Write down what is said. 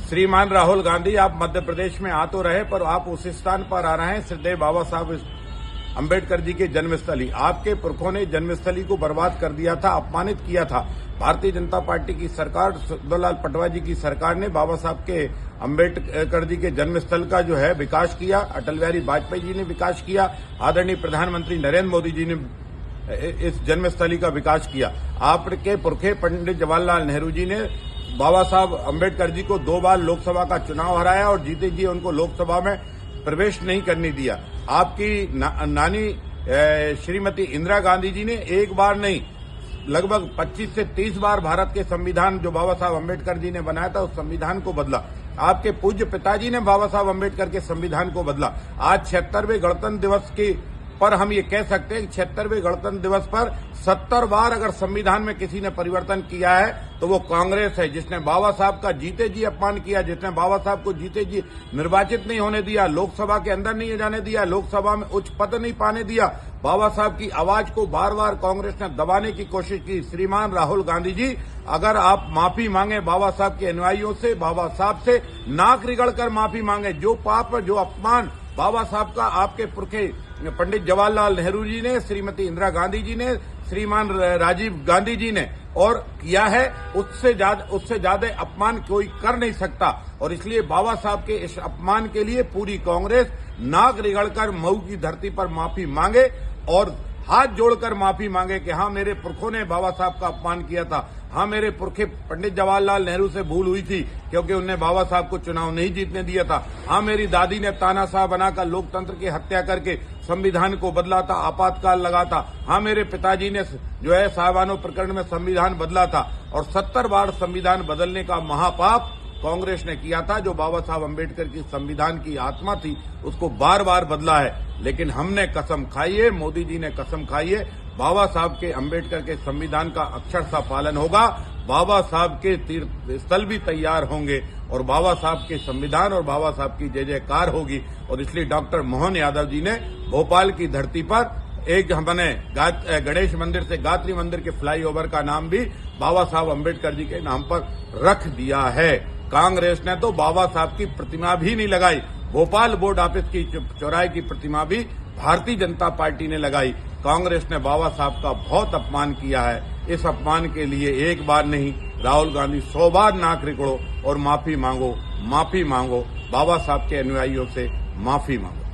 श्रीमान राहुल गांधी, आप मध्य प्रदेश में आ तो रहे, पर आप उस स्थान पर आ रहे हैं श्रद्धेय बाबा साहब अंबेडकर जी के जन्मस्थली। आपके पुरखों ने जन्मस्थली को बर्बाद कर दिया था, अपमानित किया था। भारतीय जनता पार्टी की सरकार, सुखदेवलाल पटवा जी की सरकार ने बाबा साहब के अंबेडकर जी के जन्मस्थल का जो है विकास किया। अटल बिहारी वाजपेयी जी ने विकास किया। आदरणीय प्रधानमंत्री नरेंद्र मोदी जी ने इस जन्मस्थली का विकास किया। आपके पुरखे पंडित जवाहरलाल नेहरू जी ने बाबा साहब अंबेडकर जी को 2 बार लोकसभा का चुनाव हराया और जीते जी उनको लोकसभा में प्रवेश नहीं करने दिया। आपकी नानी श्रीमती इंदिरा गांधी जी ने एक बार नहीं, लगभग 25 से 30 बार भारत के संविधान जो बाबा साहब अंबेडकर जी ने बनाया था उस संविधान को बदला। आपके पूज्य पिताजी ने बाबा साहब अंबेडकर के संविधान को बदला। आज 76वें गणतंत्र दिवस की पर हम ये कह सकते हैं कि 76वें गणतंत्र दिवस पर 70 बार अगर संविधान में किसी ने परिवर्तन किया है तो वो कांग्रेस है, जिसने बाबा साहब का जीते जी अपमान किया, जिसने बाबा साहब को जीते जी निर्वाचित नहीं होने दिया, लोकसभा के अंदर नहीं जाने दिया, लोकसभा में उच्च पद नहीं पाने दिया। बाबा साहब की आवाज को बार बार कांग्रेस ने दबाने की कोशिश की। श्रीमान राहुल गांधी जी, अगर आप माफी मांगे बाबा साहब के अनुयायियों से, बाबा साहब से नाक रगड़कर माफी मांगे। जो पाप, जो अपमान बाबा साहब का आपके पुरखे पंडित जवाहरलाल नेहरू जी ने, श्रीमती इंदिरा गांधी जी ने, श्रीमान राजीव गांधी जी ने और किया है, उससे ज्यादा अपमान कोई कर नहीं सकता। और इसलिए बाबा साहब के इस अपमान के लिए पूरी कांग्रेस नाक रगड़कर मऊ की धरती पर माफी मांगे और हाथ जोड़कर माफी मांगे कि हाँ, मेरे पुरखों ने बाबा साहब का अपमान किया था। हाँ, मेरे पुरखे पंडित जवाहरलाल नेहरू से भूल हुई थी क्योंकि उन्होंने बाबा साहब को चुनाव नहीं जीतने दिया था। हाँ, मेरी दादी ने तानाशाह बनाकर लोकतंत्र की हत्या करके संविधान को बदला था, आपातकाल लगा था। हाँ, मेरे पिताजी ने जो है साहबानो प्रकरण में संविधान बदला था और 70 बार संविधान बदलने का महापाप कांग्रेस ने किया था। जो बाबा साहब अंबेडकर की संविधान की आत्मा थी उसको बार बार बदला है। लेकिन हमने कसम खाई है, मोदी जी ने कसम खाई है, बाबा साहब के अंबेडकर के संविधान का अक्षरशः पालन होगा। बाबा साहब के तीर्थ स्थल भी तैयार होंगे और बाबा साहब के संविधान और बाबा साहब की जय जयकार होगी। और इसलिए डॉक्टर मोहन यादव जी ने भोपाल की धरती पर एक हमने गणेश मंदिर से गायत्री मंदिर के फ्लाईओवर का नाम भी बाबा साहब अंबेडकर जी के नाम पर रख दिया है। कांग्रेस ने तो बाबा साहब की प्रतिमा भी नहीं लगाई। भोपाल बोर्ड ऑफिस की चौराहे की प्रतिमा भी भारतीय जनता पार्टी ने लगाई। कांग्रेस ने बाबा साहब का बहुत अपमान किया है। इस अपमान के लिए एक बार नहीं, राहुल गांधी 100 बार नाक रगड़ो और माफी मांगो। बाबा साहब के अनुयायियों से माफी मांगो।